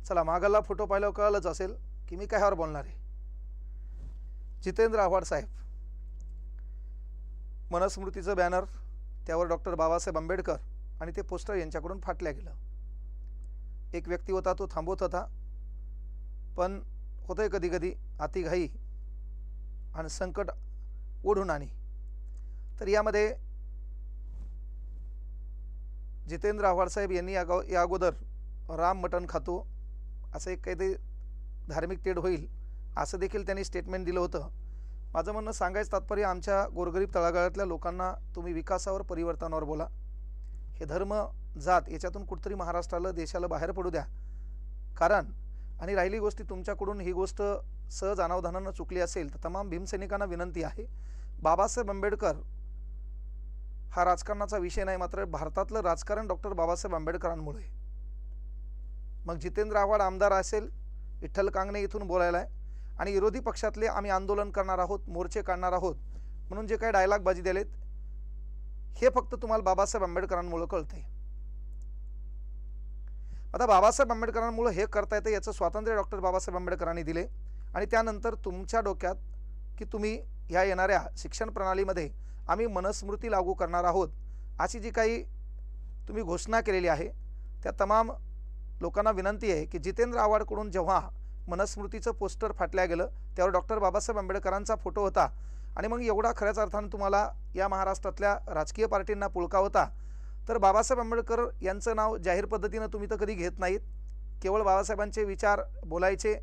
चला मागला फोटो पाहिल्यावर कळलंच असेल की मी कशावर बोलणार आहे। जितेंद्र आव्हाड साहेब, मनस्मृतीचं बॅनर, त्यावर डॉक्टर बाबासाहेब आंबेडकर आणि ते पोस्टर यांच्याकडून फाटल्या गेलं। एक व्यक्ती होता, तो थांबवत होता, पण होतंय कधी कधी अतिघाई आणि संकट ओढून आणी। तर यामध्ये जितेंद्र आव्हाड साहेब यांनी या अगोदर राम मटण खातो असं एक काहीतरी धार्मिक तेढ होईल असं देखील त्यांनी स्टेटमेंट दिलं होतं। माझं म्हणणं सांगायचं तात्पर्य, आमच्या गोरगरीब तळागाळातल्या लोकांना तुम्ही विकासावर, परिवर्तनावर बोला। हे धर्म जात याच्यातून कुठतरी महाराष्ट्राला, देशाला बाहेर पडू द्या। कारण आणि राहिली गोष्टी, तुमच्याकडून ही गोष्ट सहज अनावधानानं चुकली असेल तर तमाम भीमसैनिकांना विनंती आहे, बाबासाहेब आंबेडकर हा राजकारणाचा विषय नाही, मात्र भारतातलं राजकारण डॉक्टर बाबासाहेब आंबेडकरांमुळे। मग जितेंद्र आव्हाड आमदार असेल, विठ्ठल कांगणे इथून बोलायला आहे, आणि विरोधी पक्षातले आम्ही आंदोलन करणार आहोत, मोर्चे काढणार आहोत म्हणून जे काही डायलॉग बाजी दिलेत हे फक्त तुम्हाला बाबासाहेब आंबेडकरांमुळे कळते। आता बाबासाहेब आंबेडकरांमुळे हे करता येतं याचं स्वातंत्र्य डॉक्टर बाबासाहेब आंबेडकरांनी दिले, आणि त्यानंतर तुमच्या डोक्यात की तुम्ही ह्या येणाऱ्या शिक्षण प्रणालीमध्ये आम्ही मनस्मृती लागू करणार आहोत अशी जी काही तुम्ही घोषणा केलेली आहे, त्या तमाम लोकांना विनंती आहे की जितेंद्र आव्हाडकडून जेव्हा मनस्मृतीचं पोस्टर फाटल्या गेलं त्यावर डॉक्टर बाबासाहेब आंबेडकरांचा फोटो होता, आणि मग एवढा खऱ्याच अर्थानं तुम्हाला या महाराष्ट्रातल्या राजकीय पार्टींना पुळका होता, तर बाबासाहेब आंबेडकर यांचं नाव जाहीर पद्धतीनं तुम्ही तर कधी घेत नाहीत। केवळ बाबासाहेबांचे विचार बोलायचे,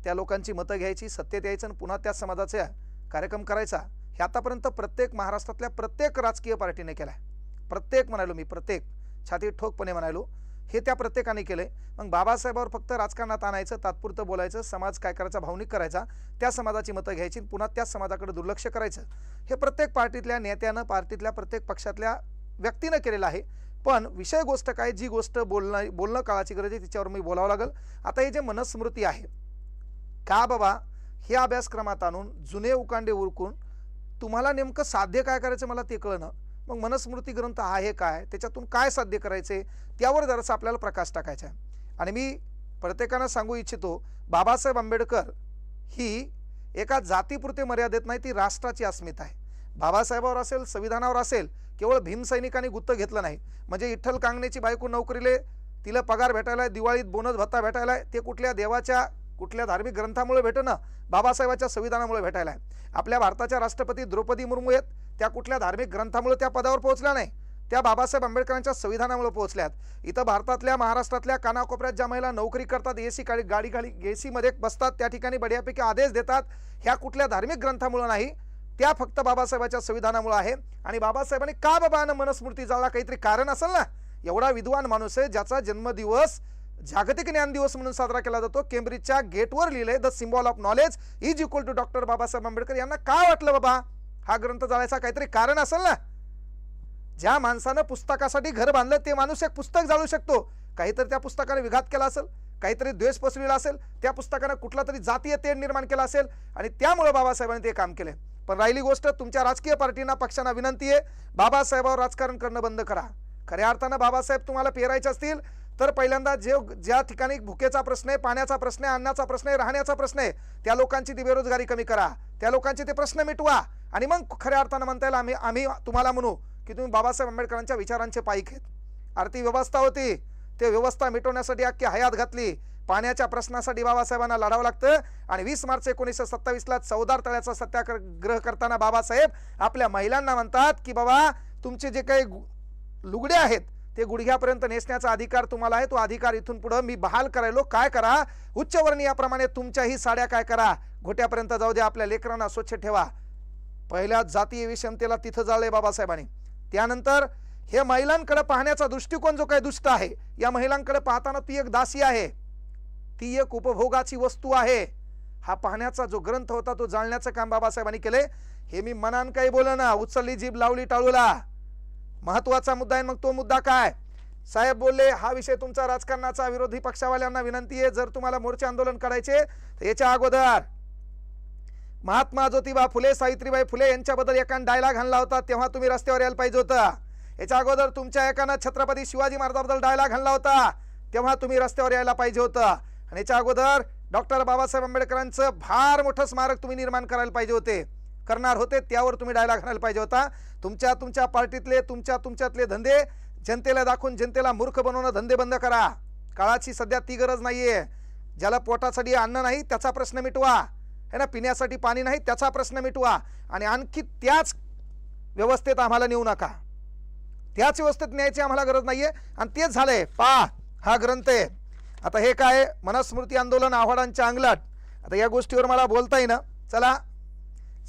त्या लोकांची मतं घ्यायची, सत्तेत यायचं आणि पुन्हा त्याच समाजाचा कार्यक्रम करायचा, हे आतापर्यंत प्रत्येक महाराष्ट्रातल्या प्रत्येक राजकीय पार्टीने केला आहे। प्रत्येक म्हणालो मी, प्रत्येक, छाती ठोकपणे म्हणालो, हे त्या प्रत्येकाने केले। मग बाबासाहेबांवर फक्त राजकारणात आणायचं, तात्पुरतं बोलायचं, समाज काय करायचा, भावनिक करायचा, त्या समाजाची मतं घ्यायची, पुन्हा त्याच समाजाकडे दुर्लक्ष करायचं, हे प्रत्येक पार्टीतल्या नेत्यानं, पार्टीतल्या प्रत्येक पक्षातल्या व्यक्तीनं केलेलं आहे। पण विषय गोष्ट काय, जी गोष्ट बोलणं काळाची गरज आहे तिच्यावर मी बोलावं लागेल। आता हे जे मनस्मृती आहे का बाबा, हे अभ्यासक्रमात आणून जुने उकांडे उरकून तुम्हाला नेमकं साध्य काय करायचं मला ते कळलं। मग मनस्मृती ग्रंथ आहे काय, त्याच्यातून काय साध्य करायचे, त्यावर जरासं आपल्याला प्रकाश टाकायचा आहे। आणि मी प्रत्येकाला सांगू इच्छितो, बाबासाहेब आंबेडकर ही एका जातीपुरते मर्यादित नाही, ती राष्ट्राची अस्मिता आहे। बाबासाहेबावर असेल, संविधानावर असेल, केवळ भीमसैनिकांनी गुत्त घेतलं नाही। म्हणजे विठ्ठल कांगणेची बायको नोकरीले, तिला पगार भेटायला, दिवाळीत बोनस भत्ता भेटायला, ते कुठल्या देवाच्या, कुठल्या धार्मिक ग्रंथामुळे भेटणं, बाबासाहेबांच्या संविधानामुळे भेटायला आहे। आपल्या भारताच्या राष्ट्रपती द्रौपदी मुर्मू आहेत, त्या कुठल्या धार्मिक ग्रंथामुळे त्या पदावर पोहोचल्या नाही, त्या बाबासाहेब आंबेडकरांच्या संविधानामुळे पोहोचल्यात। इथं भारतातल्या, महाराष्ट्रातल्या कानाकोपऱ्यात ज्या महिला नोकरी करतात, एसी गाडी एसीमध्ये बसतात, त्या ठिकाणी बढियापैकी आदेश देतात, ह्या कुठल्या धार्मिक ग्रंथामुळे नाही, त्या फक्त बाबासाहेबांच्या संविधानामुळे आहे। आणि बाबासाहेबांनी का बाबानं मनस्मृती जाळला, काहीतरी कारण असेल ना। एवढा विद्वान माणूस आहे ज्याचा जन्मदिवस जागतिक ज्ञान दिवस म्हणून साजरा केला जातो। केम्ब्रिजच्या गेटवर लिहिलंय, the symbol of knowledge is equal to doctor Babasaheb Ambedkar. यांना काय वाटलं बाबा हा ग्रंथ जाळायचा, काहीतरी कारण असेल ना। ज्या माणसानं पुस्तकासाठी घर बांधलं ते माणूस एक पुस्तक जाळू शकतो, काहीतरी त्या पुस्तकाने विघात केला असेल, काहीतरी द्वेष पसरविला असेल, त्या पुस्तकाने कुठला तरी जातीय तेढ निर्माण केला असेल, आणि त्यामुळे बाबासाहेबांनी ते काम केले। पण राहिली गोष्ट, तुमच्या राजकीय पार्टींना, पक्षांना विनंती आहे, बाबासाहेबावर राजकारण करणं बंद करा। खऱ्या अर्थानं बाबासाहेब तुम्हाला पेरायचे असतील तर पहिल्यांदा ज्या ठिकाणी भुकेचा प्रश्न आहे, पाण्याचा प्रश्न आहे, अन्नाचा प्रश्न आहे, राहण्याचा प्रश्न आहे, त्या लोकांची ती बेरोजगारी कमी करा, त्या लोकांचे ते प्रश्न मिटवा, आणि मग खऱ्या अर्थानं म्हणता येईल आम्ही तुम्हाला म्हणू की तुम्ही बाबासाहेब आंबेडकरांच्या विचारांचे पाईक आहेत। आर्थिक व्यवस्था होती, ते व्यवस्था मिटवण्यासाठी अख्खी हयात घातली। पाण्याच्या प्रश्नासाठी बाबासाहेबांना लढावं लागतं, आणि 20 मार्च 1927ला चौदार तळ्याचा सत्याग्रह करताना बाबासाहेब आपल्या महिलांना म्हणतात की बाबा तुमचे जे काही लुगडे आहेत ते गुडघ्यापर्यंत नेसण्याचा अधिकार तुम्हाला आहे, तो अधिकार इथून पुढे मी बहाल करायलो। काय करा, उच्चवर्णीयाप्रमाणे तुमच्याही साड्या काय करा, घोट्यापर्यंत जाऊ द्या, आपल्या लेकरांना स्वच्छ ठेवा। पहिल्या जातीय विषमतेला तिथं जाळले बाबासाहेबांनी। त्यानंतर हे महिलांकडे पाहण्याचा दृष्टिकोन जो काही दुष्ट आहे, या महिलांकडे पाहताना ती एक दासी आहे, ती एक उपभोगाची वस्तू आहे, हा पाहण्याचा जो ग्रंथ होता तो जाळण्याचं काम बाबासाहेबांनी केले। हे मी मनान काही बोलना, उचलली जीभ लावली टाळूला, महत्वाचा मुद्दा आहे। मग तो मुद्दा काय, साहेब बोलले हा विषय तुमचा राजकारणाचा, विरोधी पक्षावाल्यांना विनंती आहे, जर तुम्हाला मोर्चे आंदोलन करायचे तर याच्या अगोदर महात्मा ज्योतिबा फुले, सावित्रीबाई फुले यांच्याबद्दल एकाने डायलॉग आणला होता, तेव्हा तुम्ही रस्त्यावर यायला पाहिजे होतं। याच्या अगोदर तुमच्या एकानं छत्रपती शिवाजी महाराजांबद्दल डायलॉग आणला होता, तेव्हा तुम्ही रस्त्यावर यायला पाहिजे होतं आणि याच्या अगोदर डॉक्टर बाबासाहेब आंबेडकरांचं फार मोठं स्मारक तुम्ही निर्माण करायला पाहिजे होते, करणार होते, त्यावर तुम्ही डायलॉग घालायला पाहिजे होता. तुमच्या पार्टीतले तुमच्यातले धंदे जनतेला दाखवून जनतेला मूर्ख बनवणं धंदे बंद करा. काळाची सध्या ती गरज नाहीये. ज्याला पोटासाठी अन्न नाही त्याचा प्रश्न मिटवा, है ना, पिण्यासाठी पाणी नाही त्याचा प्रश्न मिटवा आणि आणखी त्याच व्यवस्थेत आम्हाला नेऊ नका. त्याच व्यवस्थेत न्यायची आम्हाला गरज नाहीये आणि तेच झालंय. हा ग्रंथ आहे. आता हे काय मनस्मृती आंदोलन आव्हाडांच्या अंगलट. आता या गोष्टीवर मला बोलता येईना. चला,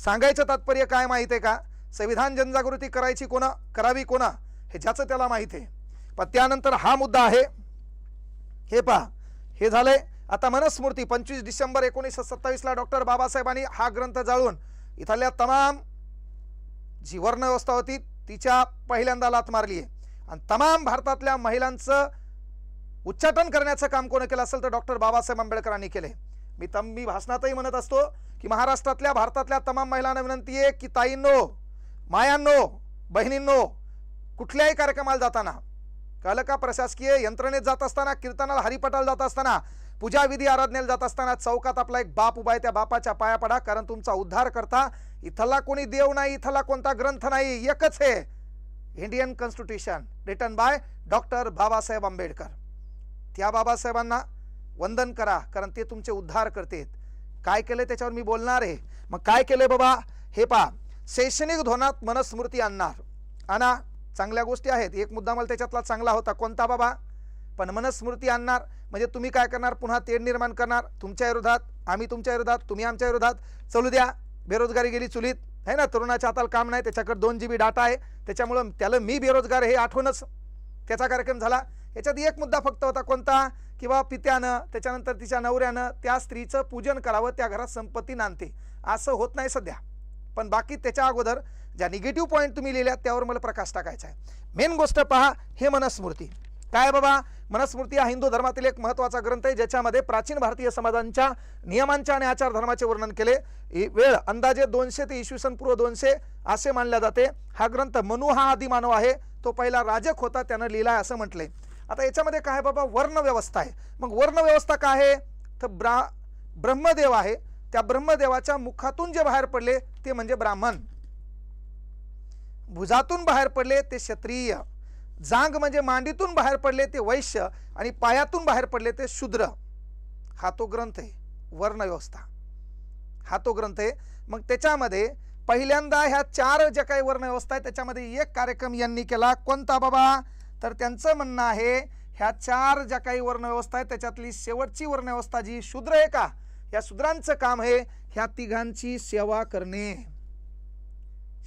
सांगायचं तात्पर्य काय माहिती आहे का? संविधान जनजागृती करावी कोणा हे ज्याचं त्याला माहिती आहे. पण त्यानंतर हा मुद्दा आहे. हे हे झालंय. आता मनस्मृती 25 डिसेंबर 1927 डॉक्टर बाबासाहेबांनी हा ग्रंथ जाळून इथल्या तमाम जी वर्ण व्यवस्था होती तिच्या पहिल्यांदा लात मारली आहे आणि तमाम भारतातल्या महिलांचं उच्चाटन करण्याचं काम कोण केलं असेल तर डॉक्टर बाबासाहेब आंबेडकरांनी केले. मी भाषणातही म्हणत असतो की महाराष्ट्रातल्या भारतातल्या तमाम महिलांना विनंती आहे की ताईंनो, मायांनो, बहिणींनो, कुठल्याही कार्यक्रमाला जाताना, कळलं का, प्रशासकीय यंत्रणेत जात असताना, कीर्तनाला हरिपाठाला जात असताना, पूजा विधी आराधनेला जात असताना चौकात आपला एक बाप उभा आहे, त्या बापाच्या पाया पडा, कारण तुमचा उद्धार करता इथला कोणी देव नाही, इथला कोणता ग्रंथ नाही, एकच आहे Indian constitution written by doctor Babasaheb Ambedkar. त्या बाबासाहेबांना वंदन करा कारण ते तुमचे उद्धार करतेत. काय केले त्याच्यावर मी बोलणार आहे. मग काय केले बाबा? हे शैक्षणिक धोरणात मनस्मृती आणा. चांगल्या गोष्टी आहेत. एक मुद्दा मला त्याच्यातला चांगला होता. कोणता बाबा? पण मनस्मृती आणणार म्हणजे तुम्ही काय करणार? पुन्हा तेढ निर्माण करणार तुमच्या विरोधात, आम्ही तुमच्या विरोधात, तुम्ही आमच्या विरोधात. चलू द्या, बेरोजगारी गेली चुलीत, है ना, तरुणाच्या हाताला काम नाही, त्याच्याकडे 2 GB डाटा आहे, त्याच्यामुळं त्याला मी बेरोजगार हे आठवणच त्याचा कार्यक्रम झाला. याच्यात एक मुद्दा फक्त होता. कोणता? किंवा पित्यानं त्याच्यानंतर तिच्या नवऱ्यानं त्या स्त्रीचं पूजन करावं, त्या घरात संपत्ती नांदते. असं होत नाही सध्या. पण बाकी त्याच्या अगोदर ज्या निगेटिव्ह पॉईंट तुम्ही लिहिल्यात त्यावर मला प्रकाश टाकायचा आहे. मेन गोष्ट पहा, हे मनस्मृती काय बाबा? मनस्मृती हा हिंदू धर्मातील एक महत्त्वाचा ग्रंथ आहे ज्याच्यामध्ये प्राचीन भारतीय समाजांच्या नियमांच्या आणि आचार धर्माचे वर्णन केले. वेळ अंदाजे 200 ते इसवी पूर्व 200 असे मानले जाते. हा ग्रंथ मनु हा आदिमानव आहे, तो पहिला राजक होता, त्यानं लिहिला असं म्हटलंय. आता याच्यामध्ये काय बाबा? वर्ण व्यवस्था आहे. मग वर्ण व्यवस्था काय आहे? तर ब्रह्मदेव आहे, त्या ब्रह्मदेवाच्या मुखातून जे बाहेर पडले ते म्हणजे ब्राह्मण, भुजातून बाहेर पडले ते क्षत्रिय, जांग म्हणजे मांडीतून बाहेर पडले ते वैश्य आणि पायातून बाहेर पडले ते शूद्र. हा तो ग्रंथ आहे. वर्ण व्यवस्था हा तो ग्रंथ आहे. मग त्याच्यामध्ये पहिल्यांदा ह्या 4 ज्या काही वर्ण व्यवस्था आहे त्याच्यामध्ये एक कार्यक्रम यांनी केला. कोणता बाबा? तर त्यांचं म्हणणं आहे ह्या 4 ज्या काही वर्ण व्यवस्था आहे त्याच्यातली शेवटची वर्ण व्यवस्था जी शूद्र आहे का, या शूद्रांचं काम आहे ह्या तिघांची सेवा करणे.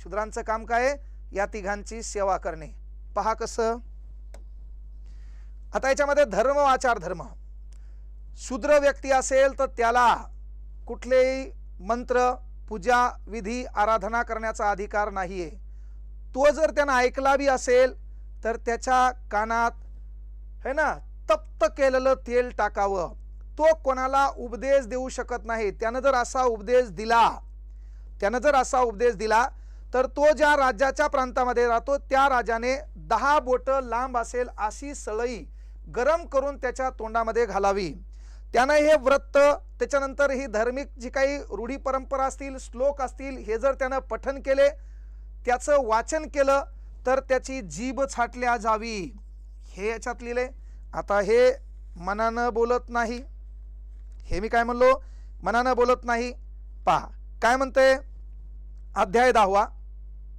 शूद्रांचं काम काय आहे? या तिघांची सेवा करणे. पहा कसं. आता याच्यामध्ये धर्म व आचार धर्म. शूद्र व्यक्ती असेल तर त्याला कुठलेही मंत्र, पूजा, विधी, आराधना करण्याचा अधिकार नाहीये. तो जर त्यानं ऐकला बी असेल तर त्याच्या कानात, है ना, तप्त केलेलं तेल टाकावं. तो कोणाला उपदेश देऊ शकत नाही. त्यानं जर असा उपदेश दिला तर तो ज्या राज्याच्या प्रांतामध्ये राहतो त्या राजाने 10 बोटं लांब असेल अशी सळई गरम करून त्याच्या तोंडामध्ये घालावी. त्यानं हे व्रत, त्याच्यानंतर ही धार्मिक जी काही रूढी परंपरा असतील, श्लोक असतील, हे जर त्यानं पठन केले, त्याचं वाचन केलं तर त्याची जीभ छाटल्या जावी. हे याच्यात लिहिले. आता हे मनानं बोलत नाही. हे मी काय म्हणलो? मनानं बोलत नाही. पहा काय म्हणते अध्याय 10.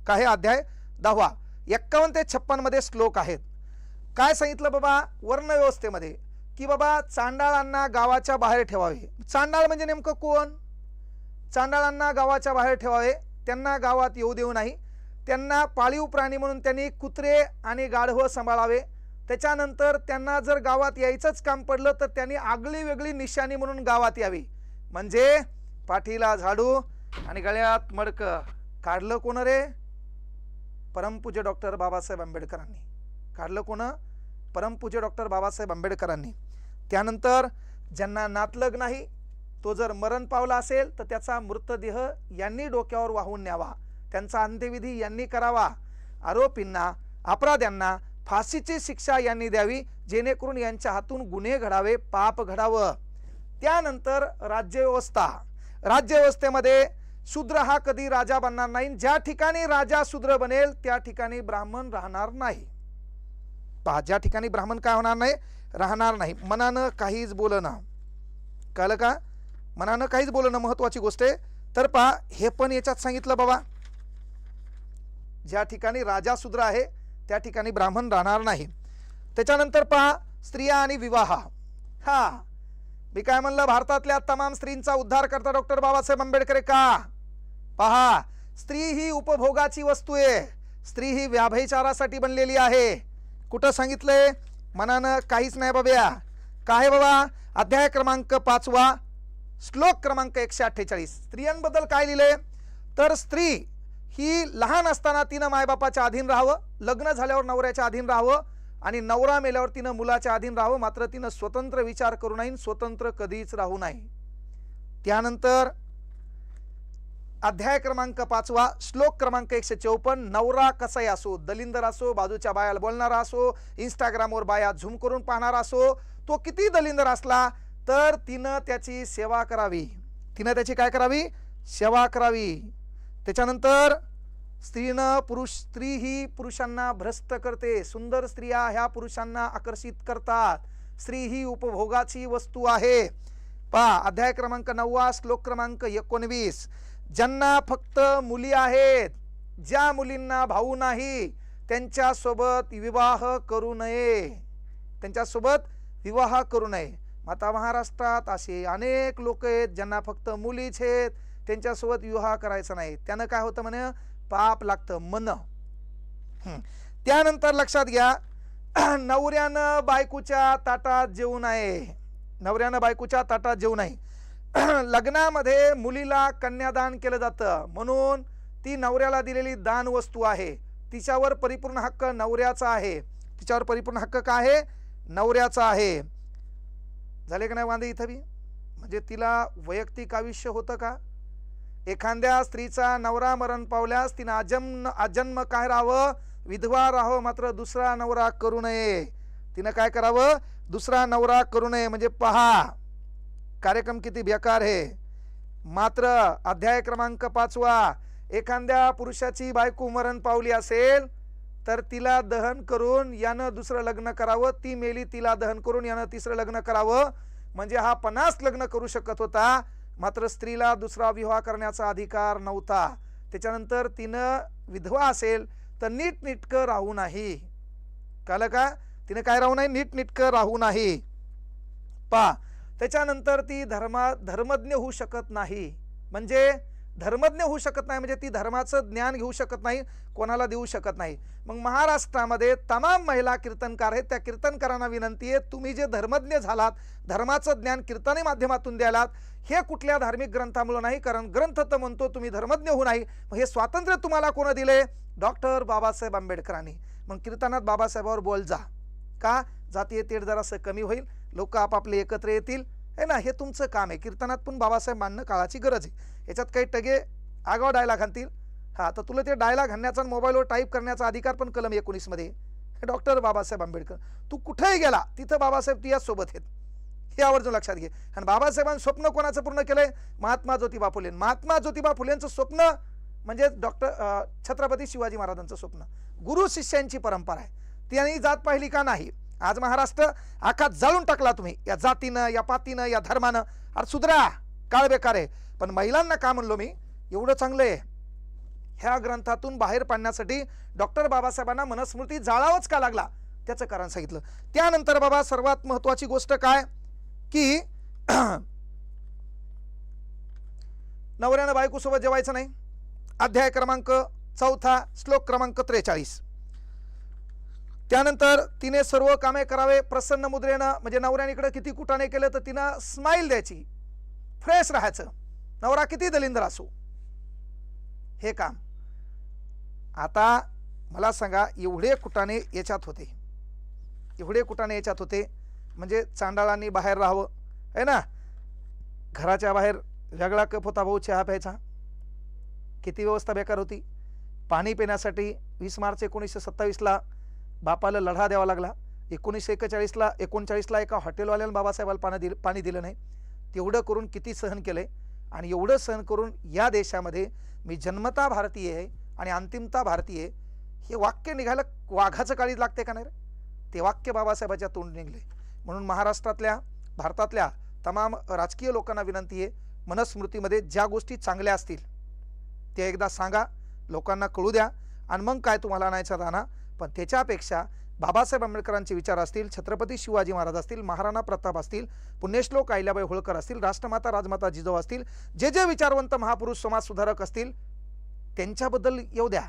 काय? अध्याय 10 51 ते 56 मध्ये श्लोक आहेत. काय सांगितलं बाबा वर्ण व्यवस्थेमध्ये की बाबा चांडाळांना गावाच्या बाहेर ठेवावे. चांडाळ म्हणजे नेमकं कोण? चांडाळांना गावाच्या बाहेर ठेवावे, त्यांना गावात येऊ देऊ नाही. त्यांना पाळीव प्राणी म्हणून त्यांनी कुत्रे आणि गाढवं सांभाळावे. त्याच्यानंतर त्यांना जर गावात यायचंच काम पडलं तर त्यांनी आगळी वेगळी निशाणी म्हणून गावात यावी. म्हणजे पाठीला झाडू आणि गळ्यात मडकं. काढलं कोण रे? परमपूज्य डॉक्टर बाबासाहेब आंबेडकरांनी काढलं. कोण? परमपूज्य डॉक्टर बाबासाहेब आंबेडकरांनी. त्यानंतर ज्यांना नातलग नाही, तो जर मरण पावला असेल तर त्याचा मृतदेह यांनी डोक्यावर वाहून न्यावा, त्यांचा अंत्यविधी यांनी करावा. आरोपींना, अपराध्यांना फाशीची शिक्षा यांनी द्यावी, जेणेकरून यांच्या हातून गुन्हे घडावे, पाप घडावं. त्यानंतर राज्यव्यवस्था. राज्यव्यवस्थेमध्ये शूद्र हा कधी राजा बनणार नाही. ज्या ठिकाणी राजा शूद्र बनेल त्या ठिकाणी ब्राह्मण राहणार नाही. पहा, ज्या ठिकाणी ब्राह्मण काय होणार नाही, राहणार नाही. मनानं काहीच बोलणं, कळलं का? मनानं काहीच बोलणं महत्वाची गोष्ट आहे. तर पहा, हे पण याच्यात सांगितलं बाबा, ज्या ठिकाणी राजा शूद्र आहे त्या ठिकाणी ब्राह्मण राहणार नाही. त्याच्यानंतर पहा, स्त्रिया आणि विवाह. हा, मी काय म्हणलं, भारतातल्या तमाम स्त्रींचा उद्धार करता डॉक्टर बाबासाहेब आंबेडकर का? पहा, स्त्री ही उपभोगाची वस्तू आहे. स्त्री ही व्याभिचारासाठी बनलेली आहे. कुठं सांगितलंय? मनानं काहीच नाही बाब्या. काय बाबा? अध्याय क्रमांक 5 श्लोक क्रमांक 148. स्त्रियांबद्दल काय लिहिलंय? तर स्त्री ही लहान असताना तिनं मायबापाच्या अधीन राहावं, लग्न झाल्यावर नवऱ्याच्या अधीन राहावं, आणि नवरा मेल्यावर तिनं मुलाच्या अधीन राहावं. मात्र तिनं स्वतंत्र विचार करू नये, स्वतंत्र कधीच राहू नये. त्यानंतर अध्याय क्रमांक 5 श्लोक क्रमांक 154. नवरा कसाही असो, दलिंदर असो, बाजूच्या बायाला बोलणारा असो, इंस्टाग्रामवर बाया झूम करून पाहणारा असो, तो किती दलिंदर असला तर तिनं त्याची सेवा करावी. तिनं त्याची काय करावी? सेवा करावी. त्याच्यानंतर स्त्री ही पुरुषांना भ्रष्ट करते. सुंदर स्त्रिया ह्या पुरुषांना आकर्षित करतात. स्त्री ही उपभोगाची वस्तू आहे. पहा, अध्याय क्रमांक 9 श्लोक क्रमांक 19. ज्यांना फक्त मुली आहेत, ज्या मुलींना भाऊ नाही, त्यांच्यासोबत विवाह करू नये. त्यांच्यासोबत विवाह करू नये. आता महाराष्ट्रात असे अनेक लोक आहेत ज्यांना फक्त मुलीच आहेत, त्यांच्यासोबत विवाह करायचा नाही. त्यानं काय होतं म्हणे? पाप लागतं मन. त्यानंतर लक्षात घ्या, नवऱ्यानं बायकोच्या ताटात जेवू नये. नवऱ्यानं बायकोच्या ताटात जेवू नये. लग्नामध्ये मुलीला कन्यादान केलं जातं, म्हणून ती नवऱ्याला दिलेली दान वस्तू आहे. तिच्यावर परिपूर्ण हक्क नवऱ्याचा आहे. तिच्यावर परिपूर्ण हक्क काय आहे? नवऱ्याचा आहे. झाले का नाही वांदे इथं बी? म्हणजे तिला वैयक्तिक आयुष्य होतं का? एखाद्या स्त्रीचा नवरा मरण पावल्यास तिनं आजन्म काय राहावं? विधवा राहावं. मात्र दुसरा नवरा करू नये. तिनं काय करावं? दुसरा नवरा करू नये. म्हणजे पहा, कार्यक्रम किती बेकार आहे. मात्र अध्याय क्रमांक 5 एखाद्या पुरुषाची बायको मरण पावली असेल तर तिला दहन करून यानं दुसरं लग्न करावं. ती मेली, तिला दहन करून यानं तिसरं लग्न करावं. म्हणजे हा 50 लग्न करू शकत होता, मात्र स्त्रीला दुसरा विवाह करण्याचा अधिकार नव्हता. त्याच्यानंतर तिनं विधवा असेल तर नीटनेटकं राहू नाही. कळलं का? तिने काय राहू नाही? नीटनेटकं राहू नाही. पहा, त्याच्यानंतर ती धर्मज्ञ होऊ शकत नाही. म्हणजे धर्मज्ञ होऊ शकत नाही म्हणजे ती धर्माचं ज्ञान घेऊ शकत नाही, कोणाला देऊ शकत नाही. मग महाराष्ट्रामध्ये तमाम महिला कीर्तनकार आहेत. त्या कीर्तनकारांना विनंती आहे, तुम्ही जे धर्मज्ञ झालात, धर्माचं ज्ञान कीर्तनी माध्यमातून द्यालात, हे कुठल्या धार्मिक ग्रंथामुळे नाही, कारण ग्रंथ तर म्हणतो तुम्ही धर्मज्ञ होऊ नाही. मग हे स्वातंत्र्य तुम्हाला कोण दिले? डॉक्टर बाबासाहेब आंबेडकरांनी. मग कीर्तनात बाबासाहेबावर बोल जा. का? जातीय तेढ जरासं कमी होईल, लोक आपापले एकत्र येतील, है ना? हे तुमचं काम आहे. कीर्तनात पण बाबासाहेब मानणं काळाची गरज आहे. याच्यात काही टगे आगाव डायलॉग आणतील. हा, तर तुला ते डायलॉग आणण्याचा मोबाईलवर टाईप करण्याचा अधिकार पण कलम 19 मध्ये. डॉक्टर बाबासाहेब आंबेडकर. तू कुठेही गेला तिथं बाबासाहेब तुझ्या सोबत आहेत, हे आवर्जून लक्षात घे. आणि बाबासाहेबांनी स्वप्न कोणाचं पूर्ण केलंय? महात्मा ज्योतिबा फुले. महात्मा ज्योतिबा फुलेंचं स्वप्न म्हणजे डॉक्टर छत्रपती शिवाजी महाराजांचं स्वप्न. गुरु शिष्यांची परंपरा आहे. त्यांनी जात पाहिली का नाही? आज महाराष्ट्र आखा जाळून टाकला तुम्ही, या जातीनं, या पातीनं, या धर्मानं. अरे सुधरा, काळ बेकार आहे. पण महिलांना का म्हणलो मी? एवढं चांगलं आहे. ह्या ग्रंथातून बाहेर पाडण्यासाठी डॉक्टर बाबासाहेबांना मनस्मृती जाळावंच का लागला, त्याचं कारण सांगितलं. त्यानंतर बाबा सर्वात महत्वाची गोष्ट काय की नवऱ्यानं बायकोसोबत जेवायचं नाही. अध्याय क्रमांक 4 श्लोक क्रमांक 43. त्यानंतर तिने सर्व कामे करावे प्रसन्न मुद्रेनं. म्हणजे नवऱ्याने किती कुटाने केलं तर तिनं स्माइल द्यायची, फ्रेश राहायचं. नवरा किती दलिंदर असो, हे काम. आता मला सांगा, एवढे कुटाने याच्यात होते, एवढे कुटाने याच्यात होते म्हणजे चांडाळांनी बाहेर राहावं, है ना? घराच्या बाहेर वेगळा कप होता भाऊ चहा प्यायचा. किती व्यवस्था बेकार होती. पाणी पिण्यासाठी 20 मार्च 1927ला बापाला लढा द्यावा लागला. 1939ला एका हॉटेलवाल्यानं बाबासाहेबाला पाणी दिलं नाही. तेवढं करून किती सहन केलंय. आणि एवढं सहन करून या देशामध्ये मी जन्मता भारतीय आहे आणि अंतिमता भारतीय आहे हे वाक्य निघायला वाघाचं काळीज लागते का नाही रे? ते वाक्य बाबासाहेबाच्या तोंड निघले. म्हणून महाराष्ट्रातल्या भारतातल्या तमाम राजकीय लोकांना विनंती आहे, मनस्मृतीमध्ये ज्या गोष्टी चांगल्या असतील ते एकदा सांगा, लोकांना कळू द्या, आणि मग काय तुम्हाला आणायचं राहणार. पण त्याच्यापेक्षा बाबासाहेब आंबेडकरांचे विचार असतील, छत्रपती शिवाजी महाराज असतील, महाराणा प्रताप असतील, पुण्यश्लोक अहिल्याबाई होळकर असतील, राष्ट्रमाता राजमाता जिजाऊ असतील, जे जे विचारवंत महापुरुष समाजसुधारक असतील त्यांच्याबद्दल येऊ द्या.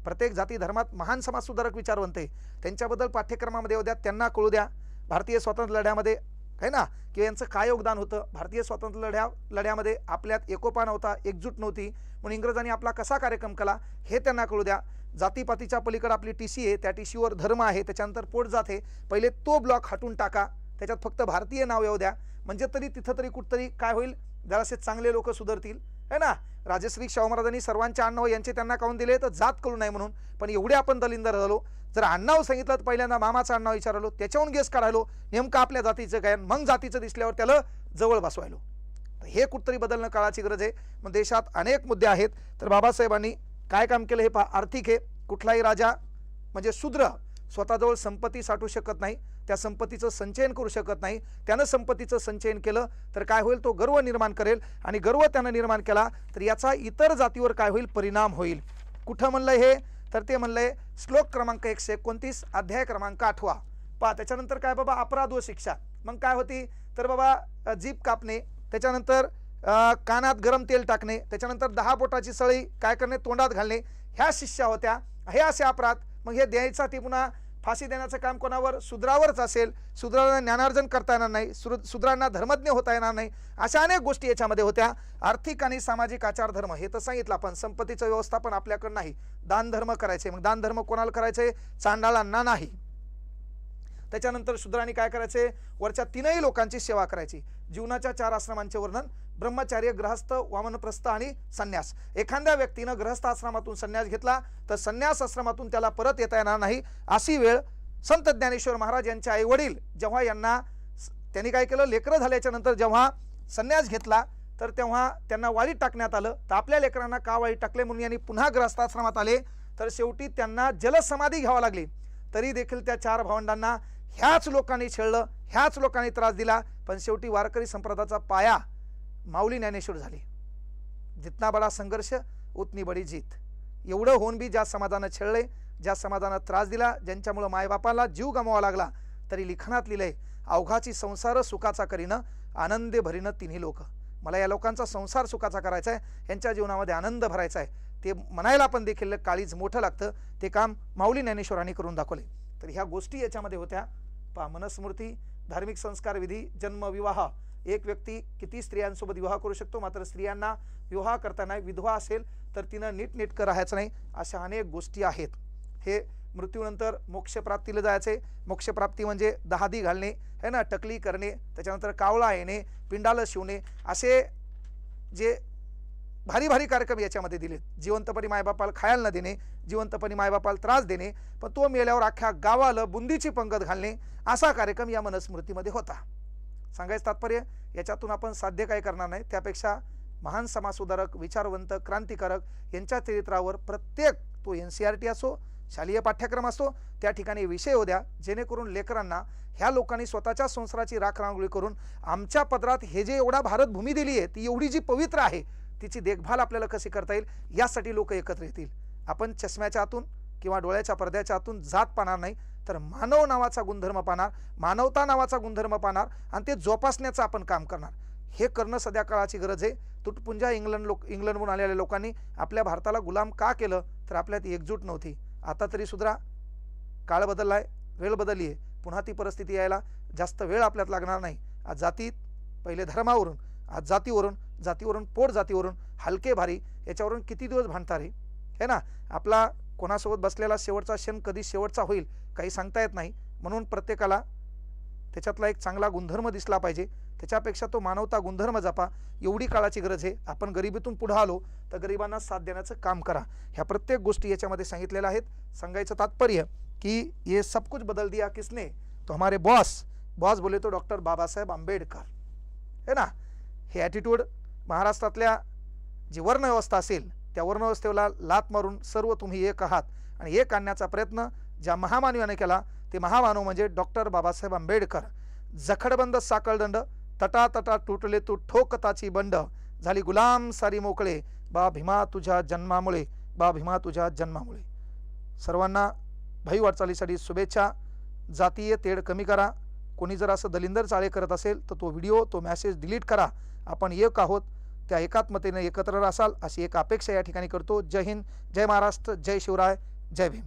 प्रत्येक जाती धर्मात महान समाजसुधारक विचारवंत आहे, त्यांच्याबद्दल पाठ्यक्रमामध्ये येऊ द्या, त्यांना कळू द्या भारतीय स्वातंत्र्य लढ्यामध्ये आहे ना किंवा यांचं काय योगदान होतं. भारतीय स्वातंत्र्य लढ्यामध्ये आपल्यात एकोपा नव्हता, एकजूट नव्हती, म्हणून इंग्रजांनी आपला कसा कार्यक्रम केला हे त्यांना कळू द्या. जातीपातीच्या पलीकडे आपली टीसी आहे, त्या टीसीवर धर्म आहे, त्याच्यानंतर पोट जात आहे, पहिले तो ब्लॉक हटून टाका, त्याच्यात फक्त भारतीय नाव येऊ द्या. म्हणजे तरी तिथं तरी कुठतरी काय होईल, जरासे चांगले लोक सुधारतील है ना. राजश्री शाहू महाराजांनी सर्वांचे आडनाव यांचे त्यांना काऊन दिले तर जात कळू नये म्हणून. पण एवढे आपण दलिंदर झालो, जर आडनाव सांगितलं तर पहिल्यांदा मामाचं आडनाव विचारलो, त्याच्याहून गेस काढायलो नेमकं आपल्या जातीचं काय, मग जातीचं दिसल्यावर त्याला जवळ बसवायलो. हे कुठतरी बदलणं काळाची गरज आहे. मग देशात अनेक मुद्दे आहेत. तर बाबासाहेबांनी काय काम केलं हे पहा. आर्थिक आहे, कुठलाही राजा म्हणजे शूद्र स्वतःजवळ संपत्ती साठवू शकत नाही, त्या संपत्तीचं संचयन करू शकत नाही. त्यानं संपत्तीचं संचयन केलं तर काय होईल, तो गर्व निर्माण करेल, आणि गर्व त्यानं निर्माण केला तर याचा इतर जातीवर काय होईल, परिणाम होईल. कुठं म्हणलंय हे, तर ते म्हणलंय श्लोक क्रमांक 129 अध्याय क्रमांक 8. पहा त्याच्यानंतर काय बाबा, अपराध व शिक्षा. मग काय होती तर बाबा जीभ कापणे, त्याच्यानंतर कानात गरम तेल टाकणे, त्याच्यानंतर 10 बोटाची सळी काय करणे, तोंडात घालणे, ह्या शिक्षा होत्या. हे असे अपराध. मग हे द्यायचा ते पुन्हा फाशी देण्याचं काम कोणावर, शूद्रावरच असेल. शूद्रांना ज्ञानार्जन करता येणार नाही, शूद्रांना धर्मज्ञ होता येणार नाही, अशा अनेक गोष्टी याच्यामध्ये होत्या. आर्थिक आणि सामाजिक आचार धर्म हे तर सांगितलं आपण. संपत्तीचं व्यवस्थापन आपल्याकडे नाही, दान धर्म करायचे. मग दान धर्म कोणाला करायचे, चांडाळांना नाही. त्याच्यानंतर शूद्रांनी काय करायचे, वरच्या 3ही लोकांची सेवा करायची. जीवनाच्या 4 आश्रमांचे वर्णन, ब्रह्मचार्य, गृहस्थ, वामनप्रस्थ आणि संन्यास. एखाद्या व्यक्तीनं गृहस्थ आश्रमातून संन्यास घेतला तर संन्यास आश्रमातून त्याला परत येता येणार नाही. अशी वेळ संत ज्ञानेश्वर महाराज यांचे आई वडील जेव्हा त्यांनी काय केलं, लेकरं झाल्याच्या नंतर जेव्हा संन्यास घेतला तर तेव्हा त्यांना वाळीत टाकण्यात आलं. तर आपल्या लेकरांना का वाळीत टाकले म्हणून यांनी पुन्हा गृहस्थ आश्रमात आले. तर शेवटी त्यांना जलसमाधी घ्यावी लागली. तरी देखील त्या 4 भावंडांना ह्याच लोकांनी छळलं, ह्याच लोकांनी त्रास दिला. पण शेवटी वारकरी संप्रदायाचा पाया माऊली ज्ञानेश्वर झाली. जितना बडा संघर्ष उतनी बडी जीत. एवढं होऊन बी ज्या समाजानं छळले, ज्या समाजानं त्रास दिला, ज्यांच्यामुळे मायबापाला जीव गमवावा लागला, तरी लिखाणात लिहिलंय, अवघाची संसार सुखाचा करीनं, आनंदे भरीनं तिन्ही लोक. मला या लोकांचा संसार सुखाचा करायचा आहे, यांच्या जीवनामध्ये आनंद भरायचा आहे. ते म्हणायला पण देखील काळीज मोठं लागतं. ते काम माऊली ज्ञानेश्वरांनी करून दाखवले. तर ह्या गोष्टी याच्यामध्ये होत्या. पहा, मनस्मृती, धार्मिक संस्कार विधी, जन्म, विवाह. एक व्यक्ती किती स्त्रियांसोबत विवाह करू शकतो, मात्र स्त्रियांना विवाह करताना विधवा असेल तर तिनं नीटनेटकं राहायचं नाही. अशा अनेक गोष्टी आहेत. हे मृत्यूनंतर मोक्षप्राप्तीला जायचे. मोक्षप्राप्ती म्हणजे दहादी घालणे है ना, टकली करणे, त्याच्यानंतर कावळा येणे, पिंडाला शिवणे, असे जे भारी भारी कार्यक्रम याच्यामध्ये दिलेत. जिवंतपणी मायबापाला खायला न देणे, जिवंतपणी मायबापाला त्रास देणे, पण तो मेल्यावर अख्ख्या गावाला बुंदीची पंगत घालणे, असा कार्यक्रम या मनस्मृतीमध्ये होता. सांगायचं तात्पर्य, याच्यातून आपण साध्य काय करणार नाही, त्यापेक्षा महान समाजसुधारक, विचारवंत, क्रांतिकारक यांच्या चरित्रावर प्रत्येक, तो NCERT असो, शालेय पाठ्यक्रम असो, त्या ठिकाणी विषय होऊ द्या, जेणेकरून लेकरांना ह्या लोकांनी स्वतःच्या संसाराची राखरांगोळी करून आमच्या पदरात हे जे एवढा भारत भूमी दिली आहे, ती एवढी जी पवित्र आहे, तिची देखभाल आपल्याला कशी करता येईल, यासाठी लोक एकत्र येतील. आपण चष्म्याच्या आतून किंवा डोळ्याच्या पडद्याच्या आतून जात पाहणार नाही, तर मानव नावाचा गुणधर्म पाहणार, मानवता नावाचा गुणधर्म पाहणार, आणि ते जोपासण्याचं आपण काम करणार. हे करणं सध्या काळाची गरज आहे. तुटपुंजा इंग्लंडहून आलेल्या लोकांनी आपल्या भारताला गुलाम का केलं, तर आपल्यात एकजूट नव्हती. आता तरी सुधरा, काळ बदललाय, वेळ बदलली आहे, पुन्हा ती परिस्थिती यायला जास्त वेळ आपल्यात लागणार नाही. आज जातीत, पहिले धर्मावरून, आज जातीवरून पोट जातीवरून, हलके भारी याच्यावरून किती दिवस भांडता रे, है ना. आपला कोणासोबत बसलेला शेवटचा क्षण कधी शेवटचा होईल काही सांगता येत नाही. म्हणून प्रत्येकाला त्याच्यातला एक चांगला गुणधर्म दिसला पाहिजे, त्याच्यापेक्षा तो मानवता गुणधर्म जपा, एवढी काळाची गरज आहे. आपण गरिबीतून पुढे आलो तर गरिबांना साथ देण्याचं काम करा. ह्या प्रत्येक गोष्टी याच्यामध्ये सांगितलेल्या आहेत. सांगायचं तात्पर्य कि ये सब कुछ बदल दिया किसने, तो हमारे बॉस बोले तो डॉक्टर बाबासाहेब आंबेडकर, है ना. हे ॲटिट्यूड महाराष्ट्रातल्या जी वर्णव्यवस्था असेल त्या वर्णव्यवस्थेला लात मारून सर्व तुम्ही एक आहात आणि एक आणण्याचा प्रयत्न ज्या महामानवाने केला ते महामानव म्हणजे डॉक्टर बाबासाहेब आंबेडकर. जखडबंद साकळदंड तटा तुटले तू ठोकताची बंड, झाली गुलाम सारी मोकळे, बा भीमा तुझ्या जन्मामुळे, बा भीमा तुझ्या जन्मामुळे. सर्वांना भाई वाटचालीसाठी शुभेच्छा. जातीय तेढ कमी करा. कोणी जर असं दलिंदर चाळे करत असेल तर तो व्हिडिओ तो मेसेज डिलीट करा. आपण एक आहोत, त्या एकात्मतेने एकत्र राहाल अशी एक अपेक्षा या ठिकाणी करतो. जय हिंद, जय महाराष्ट्र, जय शिवराय, जय भीम.